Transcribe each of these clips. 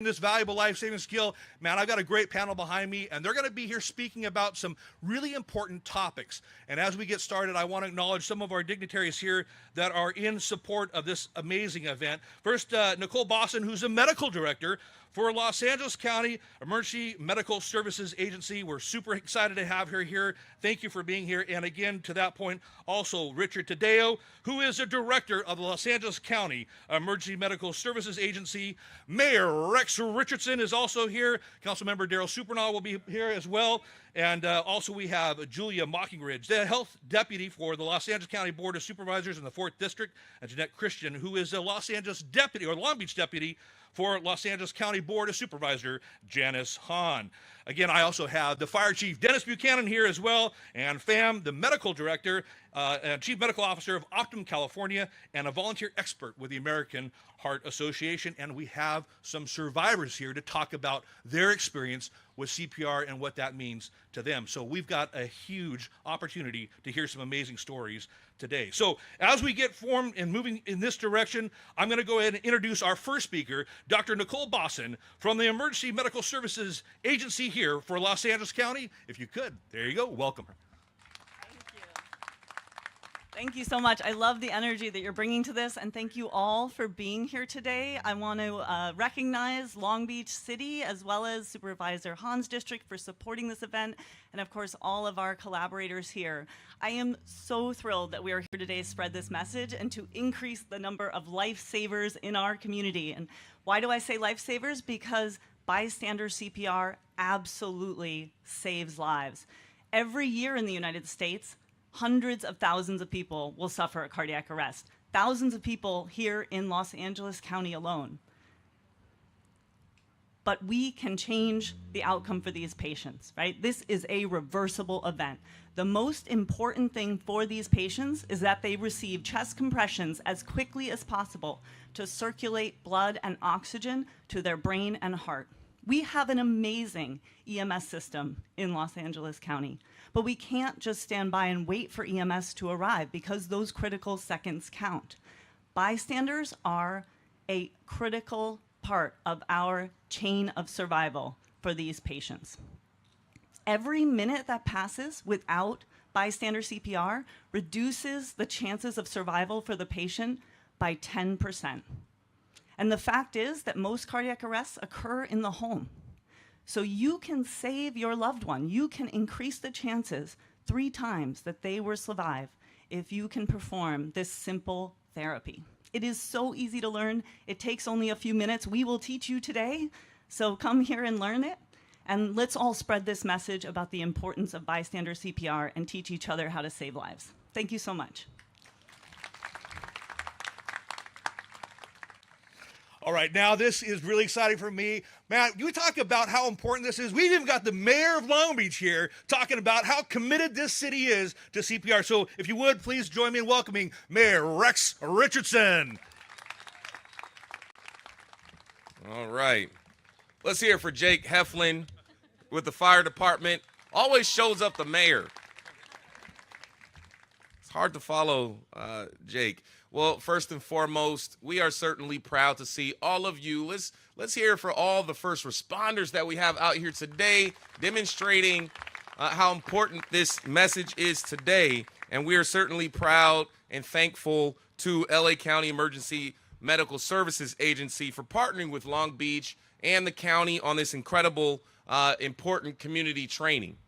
this valuable life-saving skill. Man, I've got a great panel behind me, and they're going to be here speaking about some really important topics. And as we get started, I want to acknowledge some of our dignitaries here that are in support of this amazing event. First, Nicole Bosson, who's a medical director for Los Angeles County Emergency Medical Services Agency. We're super excited to have her here. Thank you for being here. And again, to that point, also Richard Tadeo, who is a director of the Los Angeles County Emergency Medical Services Agency. Mayor Rex Richardson is also here. Councilmember Daryl Supernaw will be here as well. And also we have Julia Mockingridge, the health deputy for the Los Angeles County Board of Supervisors in the 4th District, and Jeanette Christian, who is a Los Angeles deputy, or Long Beach deputy, for Los Angeles County Board of Supervisor Janice Hahn. Again, I also have the Fire Chief Dennis Buchanan here as well, and FAM, the Medical Director and Chief Medical Officer of Optum California, and a volunteer expert with the American Heart Association. And we have some survivors here to talk about their experience with CPR and what that means to them. So we've got a huge opportunity to hear some amazing stories today. So as we get formed and moving in this direction, I'm going to go ahead and introduce our first speaker, Dr. Nicole Bosson from the Emergency Medical Services Agency here for Los Angeles County. If you could, there you go. Welcome. Thank you so much. I love the energy that you're bringing to this, and thank you all for being here today. I want to recognize Long Beach City as well as Supervisor Hahn's district for supporting this event, and of course all of our collaborators here. I am so thrilled that we are here today to spread this message and to increase the number of lifesavers in our community. And why do I say lifesavers? Because bystander CPR absolutely saves lives. Every year in the United States, hundreds of thousands of people will suffer a cardiac arrest. Thousands of people here in Los Angeles County alone. But we can change the outcome for these patients, right? This is a reversible event. The most important thing for these patients is that they receive chest compressions as quickly as possible to circulate blood and oxygen to their brain and heart. We have an amazing EMS system in Los Angeles County, but we can't just stand by and wait for EMS to arrive because those critical seconds count. Bystanders are a critical part of our chain of survival for these patients. Every minute that passes without bystander CPR reduces the chances of survival for the patient by 10%. And the fact is that most cardiac arrests occur in the home. So you can save your loved one. You can increase the chances 3 times that they will survive if you can perform this simple therapy. It is so easy to learn. It takes only a few minutes. We will teach you today. So come here and learn it. And let's all spread this message about the importance of bystander CPR and teach each other how to save lives. Thank you so much. All right, now this is really exciting for me. Man, you talk about how important this is. We've even got the mayor of Long Beach here talking about how committed this city is to CPR. So if you would, please join me in welcoming Mayor Rex Richardson. All right. Let's hear it for Jake Heflin with the fire department. Always shows up the mayor. It's hard to follow Jake. Well, first and foremost, we are certainly proud to see all of you. Let's hear for all the first responders that we have out here today, demonstrating how important this message is today. And we are certainly proud and thankful to LA County Emergency Medical Services Agency for partnering with Long Beach and the county on this incredible, important community training.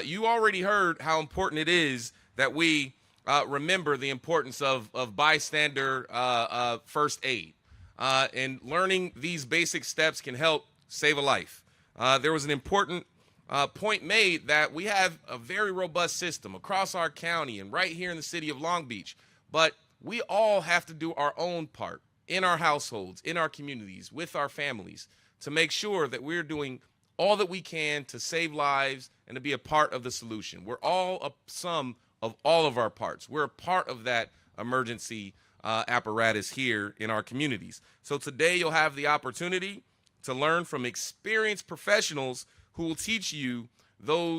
You already heard how important it is that we remember the importance of bystander first aid. And learning these basic steps can help save a life. There was an important point made that we have a very robust system across our county and right here in the city of Long Beach. But we all have to do our own part in our households, in our communities, with our families to make sure that we're doing all that we can to save lives and to be a part of the solution. We're all a sum of all of our parts. We're a part of that emergency apparatus here in our communities. So today you'll have the opportunity to learn from experienced professionals who will teach you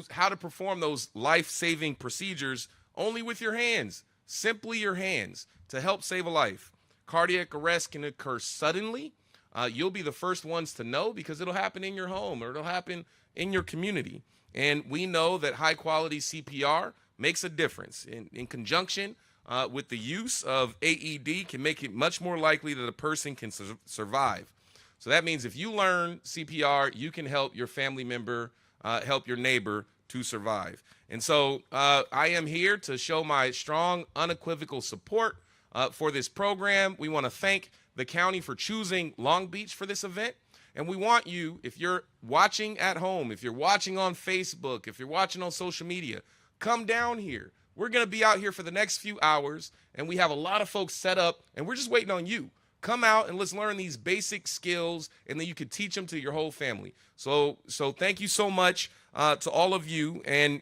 how to perform those life-saving procedures only with your hands, simply your hands, to help save a life. Cardiac arrest can occur suddenly you'll be the first ones to know because it'll happen in your home or it'll happen in your community. And we know that high quality CPR makes a difference. In conjunction with the use of AED can make it much more likely that a person can survive. So that means if you learn CPR, you can help your family member, help your neighbor to survive. And so I am here to show my strong, unequivocal support for this program. We want to thank the county for choosing Long Beach for this event. And we want you, if you're watching at home, if you're watching on Facebook, if you're watching on social media, come down here. We're going to be out here for the next few hours, and we have a lot of folks set up, and we're just waiting on you. Come out and let's learn these basic skills, and then you can teach them to your whole family. So thank you so much to all of you. And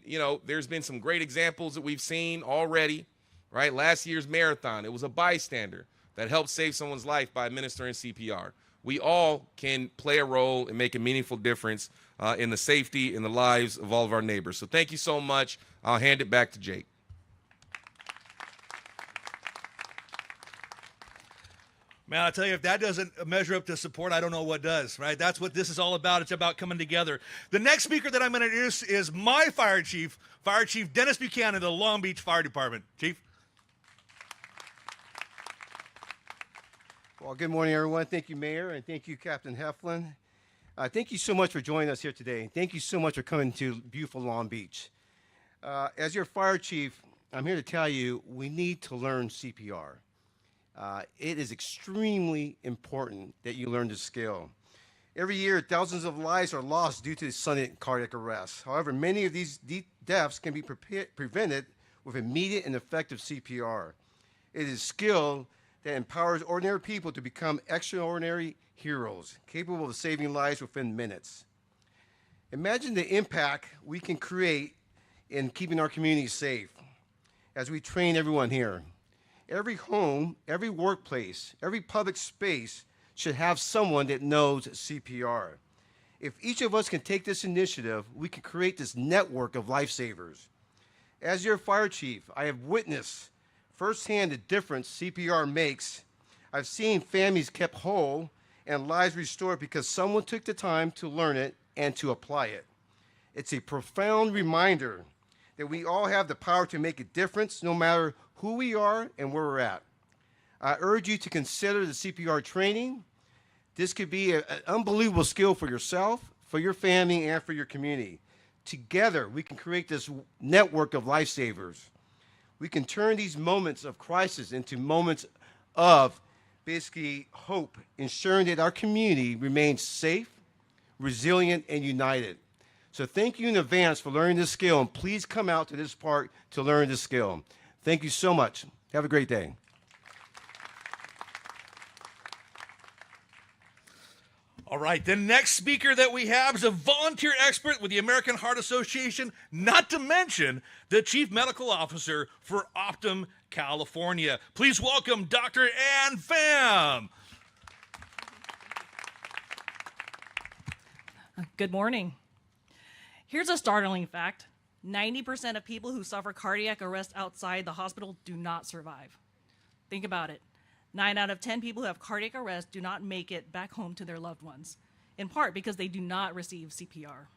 you know, there's been some great examples that we've seen already, right? Last year's marathon, it was a bystander that helped save someone's life by administering CPR. We all can play a role and make a meaningful difference in the safety and the lives of all of our neighbors. So thank you so much. I'll hand it back to Jake. Man, I tell you, if that doesn't measure up to support, I don't know what does, right? That's what this is all about. It's about coming together. The next speaker that I'm going to introduce is my Fire Chief Dennis Buchanan of the Long Beach Fire Department. Chief? Well, good morning, everyone. Thank you, Mayor, and thank you, Captain Heflin. Thank you so much for joining us here today. Thank you so much for coming to beautiful Long Beach. As your fire chief, I'm here to tell you we need to learn CPR. It is extremely important that you learn this skill. Every year, thousands of lives are lost due to sudden cardiac arrest. However, many of these deaths can be prevented with immediate and effective CPR. It is a skill that empowers ordinary people to become extraordinary heroes, capable of saving lives within minutes. Imagine the impact we can create in keeping our community safe as we train everyone here. Every home, every workplace, every public space should have someone that knows CPR. If each of us can take this initiative, we can create this network of lifesavers. As your fire chief, I have witnessed firsthand the difference CPR makes. I've seen families kept whole and lives restored because someone took the time to learn it and to apply it. It's a profound reminder that we all have the power to make a difference no matter who we are and where we're at. I urge you to consider the CPR training. This could be an unbelievable skill for yourself, for your family, and for your community. Together, we can create this network of lifesavers. We can turn these moments of crisis into moments of basically hope, ensuring that our community remains safe, resilient, and united. So thank you in advance for learning this skill, and please come out to this park to learn this skill. Thank you so much. Have a great day. All right, the next speaker that we have is a volunteer expert with the American Heart Association, not to mention the Chief Medical Officer for Optum, California. Please welcome Dr. Ann Pham. Good morning. Here's a startling fact. 90% of people who suffer cardiac arrest outside the hospital do not survive. Think about it. 9 out of 10 people who have cardiac arrest do not make it back home to their loved ones, in part because they do not receive CPR.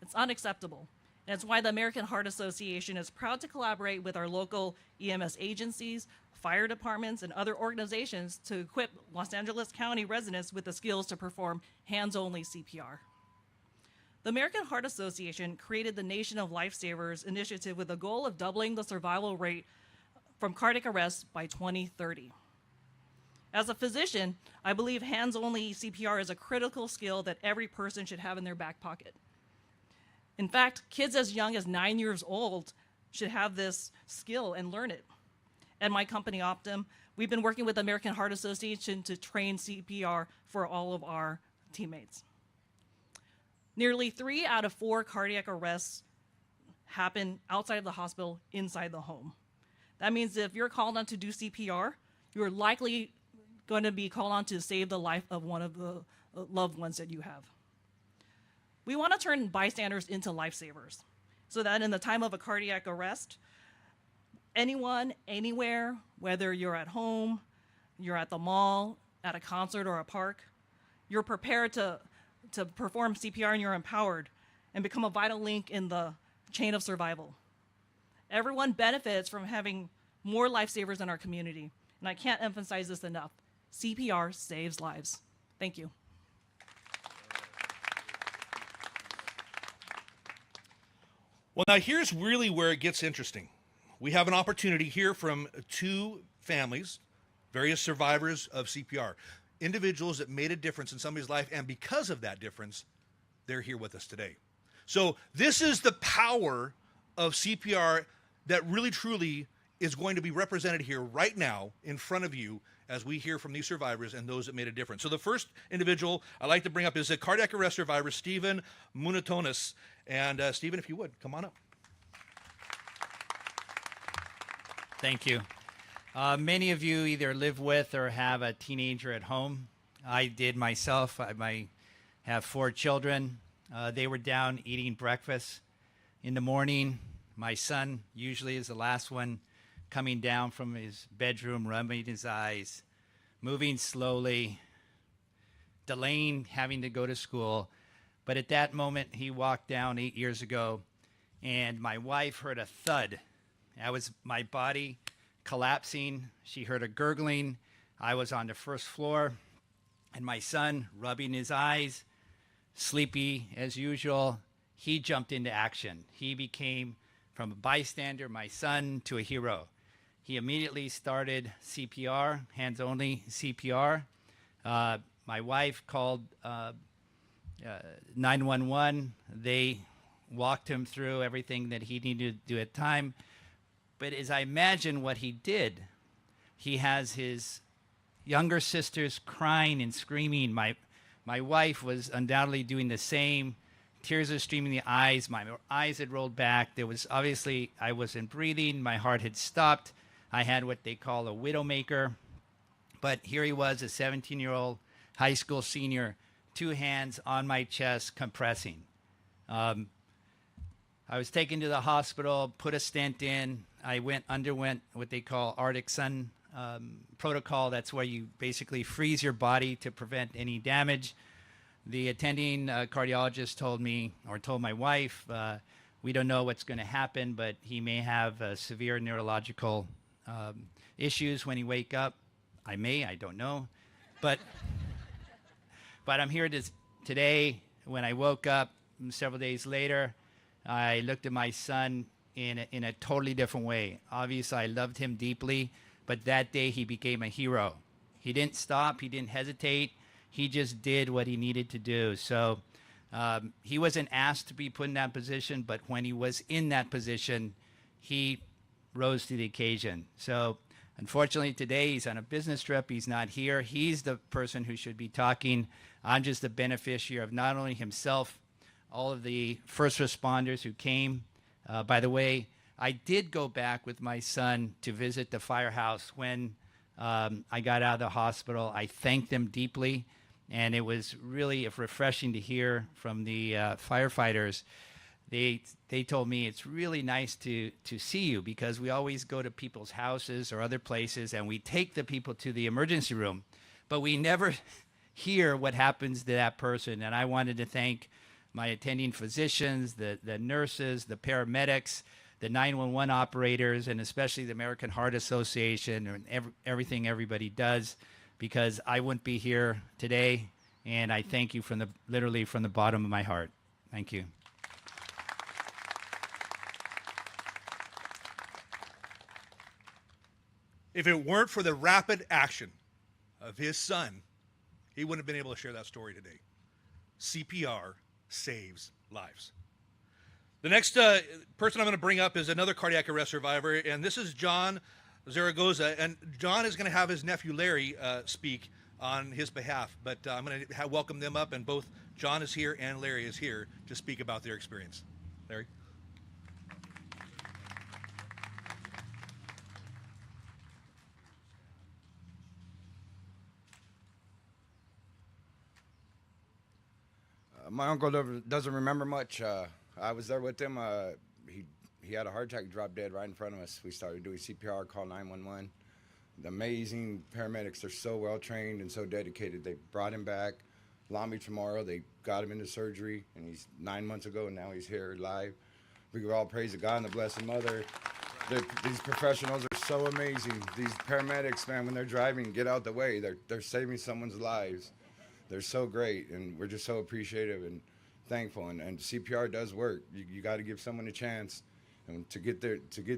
It's unacceptable. And it's why the American Heart Association is proud to collaborate with our local EMS agencies, fire departments, and other organizations to equip Los Angeles County residents with the skills to perform hands-only CPR. The American Heart Association created the Nation of Lifesavers initiative with the goal of doubling the survival rate from cardiac arrest by 2030. As a physician, I believe hands-only CPR is a critical skill that every person should have in their back pocket. In fact, kids as young as 9 years old should have this skill and learn it. At my company, Optum, we've been working with the American Heart Association to train CPR for all of our teammates. Nearly 3 out of 4 cardiac arrests happen outside of the hospital, inside the home. That means if you're called on to do CPR, you're likely going to be called on to save the life of one of the loved ones that you have. We want to turn bystanders into lifesavers so that in the time of a cardiac arrest, anyone, anywhere, whether you're at home, you're at the mall, at a concert or a park. You're prepared to perform CPR, and you're empowered and become a vital link in the chain of survival. Everyone benefits from having more lifesavers in our community, and I can't emphasize this enough. CPR saves lives. Thank you. Well, now here's really where it gets interesting. We have an opportunity here from two families, various survivors of CPR, individuals that made a difference in somebody's life, and because of that difference, they're here with us today. So this is the power of CPR that really truly is going to be represented here right now in front of you as we hear from these survivors and those that made a difference. So the first individual I'd like to bring up is a cardiac arrest survivor, Stephen Munatonis. And Stephen, if you would, come on up. Thank you. Many of you either live with or have a teenager at home. I did myself. I have 4 children. They were down eating breakfast in the morning. My son usually is the last one coming down from his bedroom, rubbing his eyes, moving slowly, delaying having to go to school. But at that moment, he walked down 8 years ago, and my wife heard a thud. That was my body collapsing. She heard a gurgling. I was on the first floor, and my son, rubbing his eyes, sleepy as usual, he jumped into action. He became, from a bystander, my son, to a hero. He immediately started CPR, hands-only CPR. My wife called 911. They walked him through everything that he needed to do at time. But as I imagine what he did, he has his younger sisters crying and screaming. My wife was undoubtedly doing the same. Tears are streaming in the eyes. My eyes had rolled back. There was obviously, I wasn't breathing. My heart had stopped. I had what they call a widowmaker. But here he was, a 17-year-old high school senior, 2 hands on my chest, compressing. I was taken to the hospital, put a stent in. I underwent what they call Arctic Sun protocol. That's where you basically freeze your body to prevent any damage. The attending cardiologist told me, or told my wife, we don't know what's going to happen, but he may have severe neurological issues when he wake up. I don't know. But I'm here today. When I woke up several days later, I looked at my son in a totally different way. Obviously, I loved him deeply, but that day he became a hero. He didn't stop. He didn't hesitate. He just did what he needed to do. So he wasn't asked to be put in that position, but when he was in that position, he rose to the occasion. So unfortunately, today he's on a business trip. He's not here. He's the person who should be talking. I'm just the beneficiary of not only himself, all of the first responders who came. By the way, I did go back with my son to visit the firehouse when I got out of the hospital. I thanked them deeply, and it was really refreshing to hear from the firefighters. They told me it's really nice to see you, because we always go to people's houses or other places and we take the people to the emergency room, but we never hear what happens to that person. And I wanted to thank my attending physicians, the nurses, the paramedics, the 911 operators, and especially the American Heart Association, and everything everybody does, because I wouldn't be here today. And I thank you literally from the bottom of my heart. Thank you. If it weren't for the rapid action of his son, he wouldn't have been able to share that story today. CPR saves lives. The next person I'm going to bring up is another cardiac arrest survivor, and this is John Zaragoza. And John is going to have his nephew Larry speak on his behalf, but I'm going to welcome them up, and both John is here and Larry is here to speak about their experience. Larry? My uncle doesn't remember much. I was there with him. He had a heart attack, dropped dead right in front of us. We started doing CPR, called 911. The amazing paramedics. They're so well trained and so dedicated. They brought him back. Long Beach Memorial, they got him into surgery, and he's 9 months ago, and now he's here live. We give all praise to God and the Blessed Mother. These professionals are so amazing. These paramedics, man, when they're driving, get out the way. They're saving someone's lives. They're so great, and we're just so appreciative and thankful. And CPR does work. You got to give someone a chance, and to get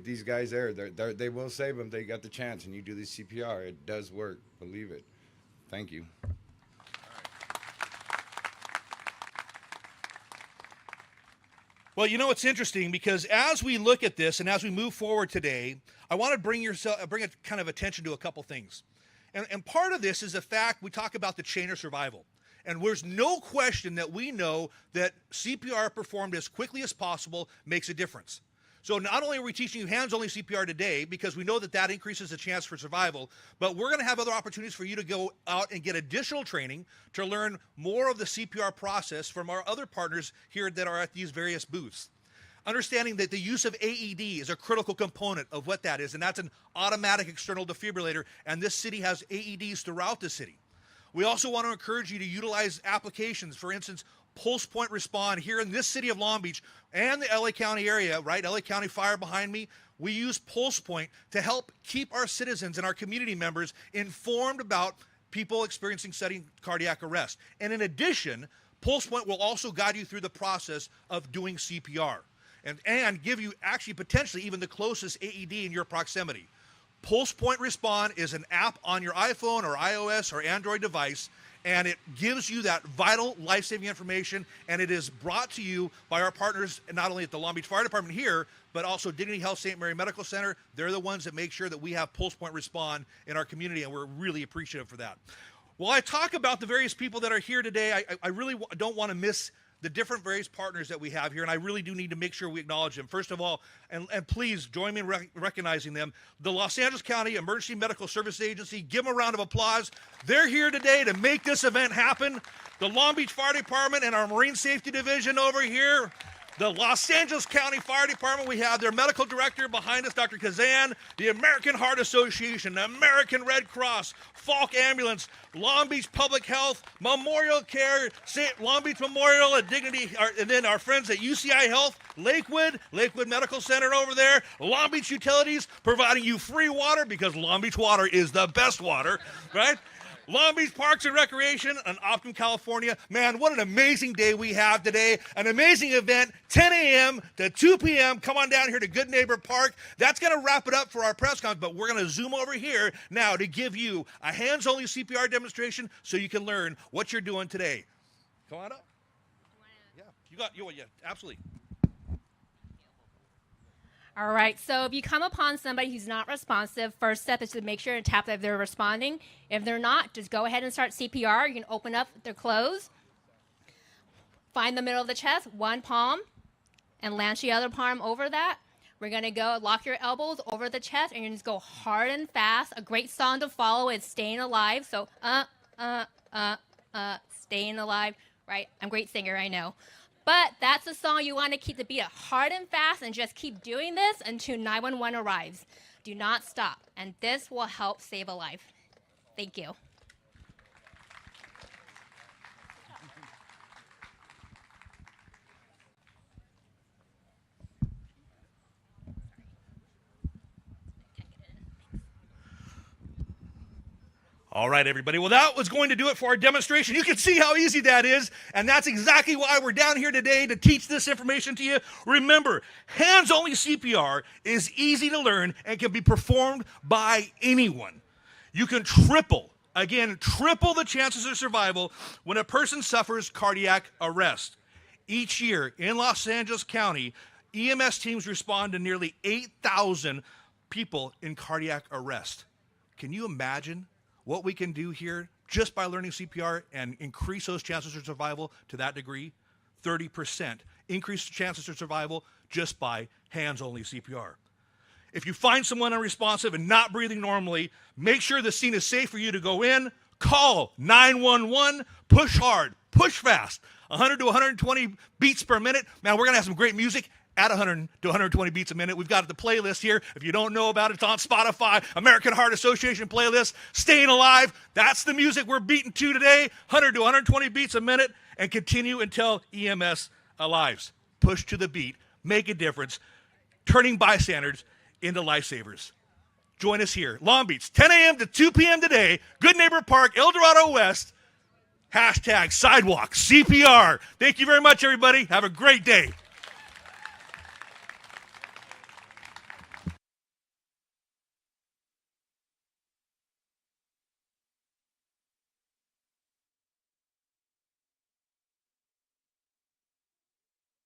these guys there, they will save them. They got the chance, and you do the CPR. It does work. Believe it. Thank you. Well, you know, it's interesting because as we look at this and as we move forward today, I want to bring a kind of attention to a couple things. And part of this is the fact we talk about the chain of survival. And there's no question that we know that CPR performed as quickly as possible makes a difference. So not only are we teaching you hands-only CPR today because we know that that increases the chance for survival, but we're going to have other opportunities for you to go out and get additional training to learn more of the CPR process from our other partners here that are at these various booths. Understanding that the use of AED is a critical component of what that is, and that's an automatic external defibrillator, and this city has AEDs throughout the city. We also want to encourage you to utilize applications, for instance, Pulse Point Respond here in this city of Long Beach and the LA County area, right? LA County Fire behind me. We use Pulse Point to help keep our citizens and our community members informed about people experiencing sudden cardiac arrest. And in addition, Pulse Point will also guide you through the process of doing CPR and give you actually potentially even the closest AED in your proximity. Pulse Point Respond is an app on your iPhone or iOS or Android device, and it gives you that vital life-saving information, and it is brought to you by our partners, not only at the Long Beach Fire Department here, but also Dignity Health St. Mary Medical Center. They're the ones that make sure that we have Pulse Point Respond in our community, and we're really appreciative for that. While I talk about the various people that are here today, I really don't want to miss the different various partners that we have here, and I really do need to make sure we acknowledge them. First of all, and please join me in recognizing them, the Los Angeles County Emergency Medical Services Agency. Give them a round of applause. They're here today to make this event happen. The Long Beach Fire Department and our Marine Safety Division over here. The Los Angeles County Fire Department, we have their medical director behind us, Dr. Kazan, the American Heart Association, the American Red Cross, Falk Ambulance, Long Beach Public Health, Memorial Care, Long Beach Memorial and Dignity, and then our friends at UCI Health, Lakewood Medical Center over there, Long Beach Utilities, providing you free water because Long Beach water is the best water, right? Long Beach Parks and Recreation in Optum, California. Man, what an amazing day we have today. An amazing event, 10 a.m. to 2 p.m. Come on down here to Good Neighbor Park. That's going to wrap it up for our press conference, but we're going to zoom over here now to give you a hands-only CPR demonstration so you can learn what you're doing today. Come on up. Yeah, absolutely. All right, so if you come upon somebody who's not responsive, first step is to make sure to tap that they're responding. If they're not, just go ahead and start CPR. You can open up their clothes, find the middle of the chest, one palm, and launch the other palm over that. We're gonna go lock your elbows over the chest, and you're gonna just go hard and fast. A great song to follow is Staying Alive, so Staying Alive, right? I'm a great singer, I know. But that's a song you want to keep the beat hard and fast and just keep doing this until 911 arrives. Do not stop, and this will help save a life. Thank you. All right, everybody. Well, that was going to do it for our demonstration. You can see how easy that is, and that's exactly why we're down here today to teach this information to you. Remember, hands-only CPR is easy to learn and can be performed by anyone. You can triple the chances of survival when a person suffers cardiac arrest. Each year in Los Angeles County, EMS teams respond to nearly 8,000 people in cardiac arrest. Can you imagine what we can do here just by learning CPR and increase those chances of survival to that degree? 30% increased chances of survival just by hands-only CPR. If you find someone unresponsive and not breathing normally, make sure the scene is safe for you to go in. Call 911, push hard, push fast, 100 to 120 beats per minute. Man, we're gonna have some great music. at 100 to 120 beats a minute. We've got the playlist here. If you don't know about it, it's on Spotify, American Heart Association playlist, Staying Alive. That's the music we're beating to today, 100 to 120 beats a minute, and continue until EMS arrives. Push to the beat, make a difference, turning bystanders into lifesavers. Join us here, Long Beach, 10 a.m. to 2 p.m. today, Good Neighbor Park, El Dorado West, #Sidewalk CPR. Thank you very much, everybody. Have a great day.